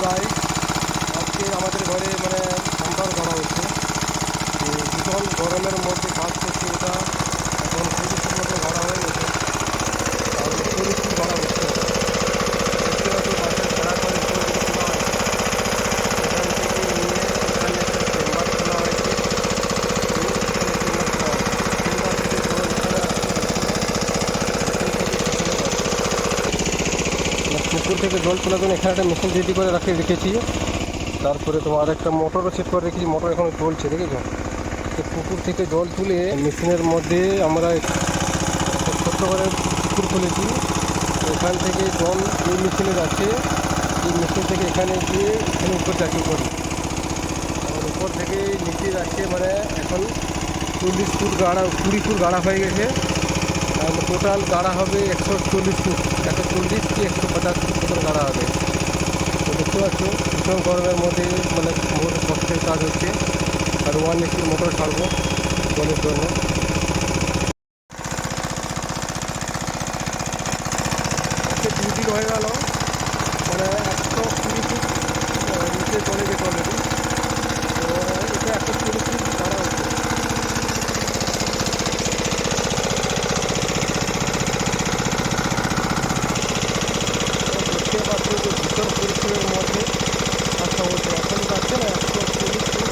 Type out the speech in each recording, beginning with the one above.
ভাই, আজকে আমাদের ঘরে মানে সাম্বার করা হচ্ছে। ভীষণ গরমের মধ্যে কাজ করছে ওটা। এখন 30 মতো ভাড়া হয়ে গেছে, তাহলে 40 ভাড়া হচ্ছে ওটা। দেখতে পাচ্ছ বাসের ভাড়া করে উপর দিকে তোলা হয়েছে। এখান থেকে নিয়ে এখানে একটা চেম্বার খোলা হয়েছে। এখানে চেম্বার খোলা হয়েছে, চেম্বার থেকে জল এখানে আসছে পুকুর থেকে জল তোলার জন্য এখানে একটা মেশিন রেডি করে রেখেছি। তারপরে তোমার একটা মোটরও সেট করে রেখেছি, মোটর এখন চলছে, দেখেছো? তো পুকুর থেকে জল তুলে মেশিনের মধ্যে আমরা ছোট্ট করে পুকুর খুলেছি। এখান থেকে জল এই মেশিনে যাচ্ছে, এই মেশিন থেকে এখানে গিয়ে এখানে উপর যাচ্ছে, উপরে আর উপর থেকে নিচে যাচ্ছে। মানে এখন 40 ফুট গাড়া, 20 ফুট গাড়া হয়ে গেছে। টোটাল গাড়া হবে 140 ফুট, 140 কি 150 ফুট মতন গাড়া হবে। তো দেখতে পাচ্ছ ভীষণ গরমের মধ্যে মানে বহুত কষ্টের কাজ হচ্ছে। আর 1 HP মোটর ছাড়বো জলের জন্য। আজকে 2 দিন হয়ে গেল, মানে 120 ফুট নিচে চলে গেছে অলরেডি। তো এটা 140 ফুট গাড়া হচ্ছে। দেখতে পাচ্ছ যে ভীষণ পরিশ্রমের মধ্যে কাজটা হচ্ছে। এখন যাচ্ছে না 140 ফুট,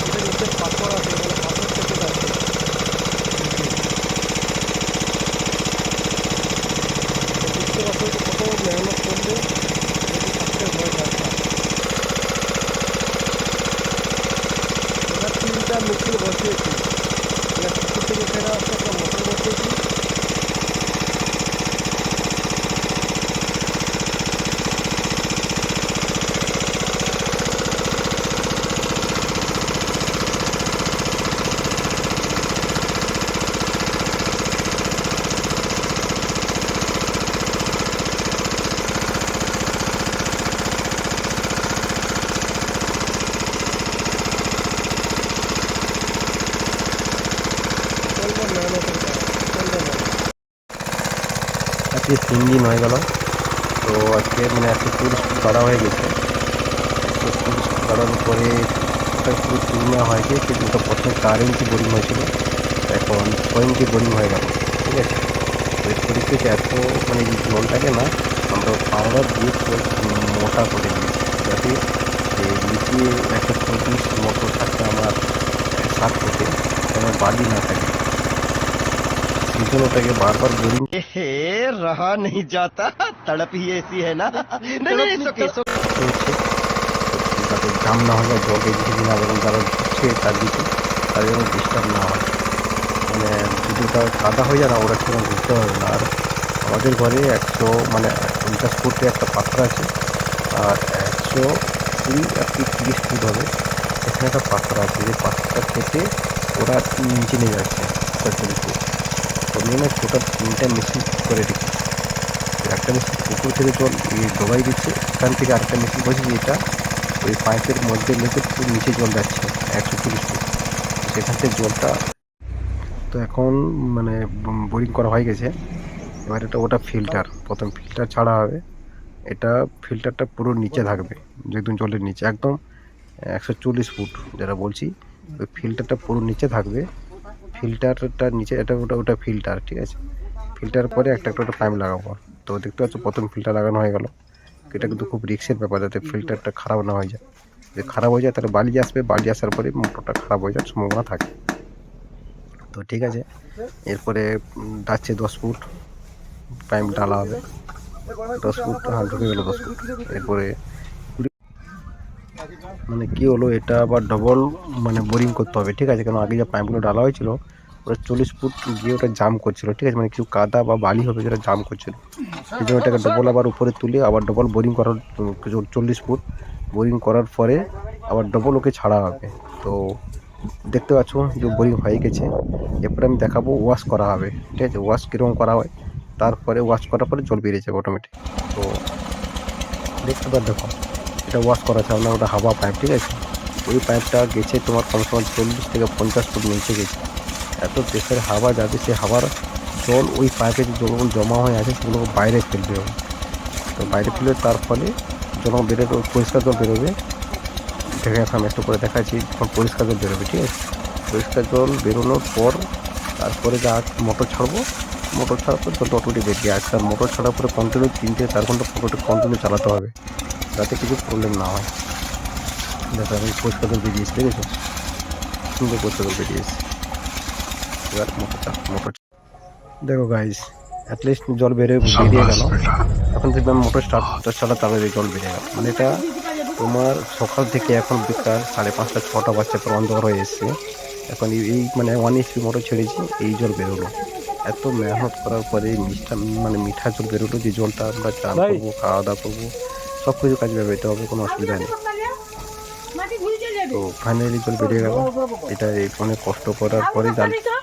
এটা নিচে পাথর আছে, মানে পাথর থেকে যাচ্ছে নিচে। দেখতে পাচ্ছ যে কত মেহনত করলে যদি সাকসেস হয় কাজটা। এবার 3টা মেশিন বসিয়েছি, মানে পুকুর থেকে ফেরা আসতে একটা মোটর বসিয়েছি। সুন্দর মেহনতের কাজ, সুন্দর মেহনত। আজকে 3 দিন হয়ে গেল। তো আজকে মানে 140 ফুট গাড়া হয়ে গেছে। 140 ফুট গাড়ার পরে ওটা পুরো তুলে নেওয়া হয়েছে, কিন্তু ওটা প্রথমে 4 ইঞ্চি বোরিং হয়েছিল, এখন 6 ইঞ্চি বোরিং হয়ে গেল। ঠিক আছে, তো এরপরে কি হচ্ছে, এত মানে এই জলটাকে না আমরা পাওয়ার দিয়ে পুরো মোটা করে দিয়েছি, যাতে নিচে 124 মোটর থাকতে আমার 7 ফুটে যেন বালি না থাকে। সেই জন্য ওটাকে বারবার বোরিং हे रहा नहीं जाता, तड़प ही ऐसी है ना। नहीं नहीं it's okay, it's okay। করতে হচ্ছে, যাতে জাম না হয়ে যায়, জল এদিকে না এবং যারা ঢুকছে চারদিকে তাদের যেন ডিস্টার্ব না হয়। মানে যদি ওটা কাদা হয়ে যায় না, ওরা সেরকম ঘুরতে পারবে না। আর আমাদের ঘরে 50 ফুটে একটা পাথর আছে, আর 120 আর কি 30 ফুট হবে, এখানে একটা পাথর আছে। যে পাথরটা কেটে ওরা নিচে নিয়ে যাচ্ছে 40 ফুট। তো নিয়ে না টোটাল 3টা মেশিন করে রেখেছি। একটা মেশিন পুকুর থেকে জল ডোবাই দিচ্ছে, এখান থেকে আরেকটা মেশিন বসেছি, এটা ওই পাইপের মধ্যে লেগে পুরো নিচে জল যাচ্ছে 140 ফুট। সেখান থেকে জলটা তো এখন মানে বোরিং করা হয়ে গেছে। এবার ওটা ফিল্টার, প্রথম ফিল্টার ছাড়া হবে। এটা ফিল্টারটা পুরো নিচে থাকবে, একদম জলের নিচে, একদম 140 ফুট যেটা বলছি, ওই ফিল্টারটা পুরো নিচে থাকবে। ফিল্টারটা নিচে, এটা ওটা ওটা ফিল্টার, ঠিক আছে। ফিল্টার পরে একটা একটা পাইপ লাগাবো। তো দেখতে পাচ্ছ প্রথম ফিল্টার লাগানো হয়ে গেল। এটা কিন্তু খুব রিস্কের ব্যাপার, যাতে ফিল্টারটা খারাপ না হয়ে যায়। যদি খারাপ হয়ে যায় তাহলে বালি আসবে, বালি আসার পরে মোটরটা খারাপ হয়ে যাওয়ার সম্ভাবনা থাকে। তো ঠিক আছে, এরপরে যাচ্ছে 10 ফুট পাইপ ঢালা হবে। 10 ফুট, হ্যাঁ ঢুকে গেল 10 ফুট। এরপরে মানে কি হলো, এটা আবার ডবল মানে বোরিং করতে হবে, ঠিক আছে। কারণ আগে যে পাইপগুলো ডালা হয়েছিল ওটা 40 ফুট গিয়ে ওটা জাম করছিল, ঠিক আছে, মানে কিছু কাদা বা বালি হবে যেটা জাম করছিল। সেই জন্য এটাকে ডবল আবার উপরে তুলে আবার ডবল বোরিং করার কিছু 40 ফুট বোরিং করার পরে আবার ডবল ওকে ছাড়া হবে। তো দেখতে পাচ্ছ যে বোরিং হয়ে গেছে। এরপরে আমি দেখাবো ওয়াশ করা হবে, ঠিক আছে, ওয়াশ কীরকম করা হয়। তারপরে ওয়াশ করার পরে জল বেরিয়ে যাবে অটোমেটিক। তো দেখতে পার, দেখো এটা ওয়াশ করা আছে আপনার, ওটা হাওয়া পাইপ, ঠিক আছে। ওই পাইপটা গেছে তোমার কমসে কম 40 থেকে 50 ফুট নিচে গেছে। এত প্রেশারে হাওয়া যাবে, সে হাওয়ার জল ওই পাইপে যে জলগুলো জমা হয়ে আছে সেগুলোকে বাইরে ফেলবে হবে। তো বাইরে ফেলে তার ফলে যখন বেরোবে পরিষ্কার জল বেরোবে, দেখে আমি একটু করে দেখাচ্ছি, যখন পরিষ্কার জল বেরোবে, ঠিক আছে, পরিষ্কার জল বেরোনোর পর তারপরে যা মোটর ছাড়বো, মোটর ছাড়ার পর জলটা অটোমেটিক বেরিয়ে আসছে। আর মোটর ছাড়ার পরে কন্টিনিউ 3 থেকে 4 ঘন্টা মোটরটা কন্টিনিউ চালাতে হবে, যাতে কিছু প্রবলেম না হয়। দেখো আমি পরিষ্কার জল বেরিয়েছি, দেখেছো, সুন্দর পরিষ্কার জল বেরিয়েছে। এবার মোটর দেখো গাইস, অ্যাটলিস্ট জল বেরিয়ে গেল। এখন দেখবে আমি মোটর স্টার্ট চালাতে হবে, জল বেরিয়ে গেল। মানে এটা তোমার সকাল থেকে এখন বিকাল 5:30 6টা বাচ্চা পর অন্ধকার হয়ে এসছে। এখন এই মানে 1 HP মোটর ছেড়েছি, এই জল বেরোলো। এত মেহনত করার পরে মিঠা জল বেরোলো, যে জলটা আমরা চান করবো, খাওয়া দাওয়া করবো, সব কিছু কাজে ব্যবহৃত হবে, কোনো অসুবিধা নেই। তো ফাইনালি জল বেরিয়ে গেল। এটা অনেক কষ্ট করার পরে কাজটা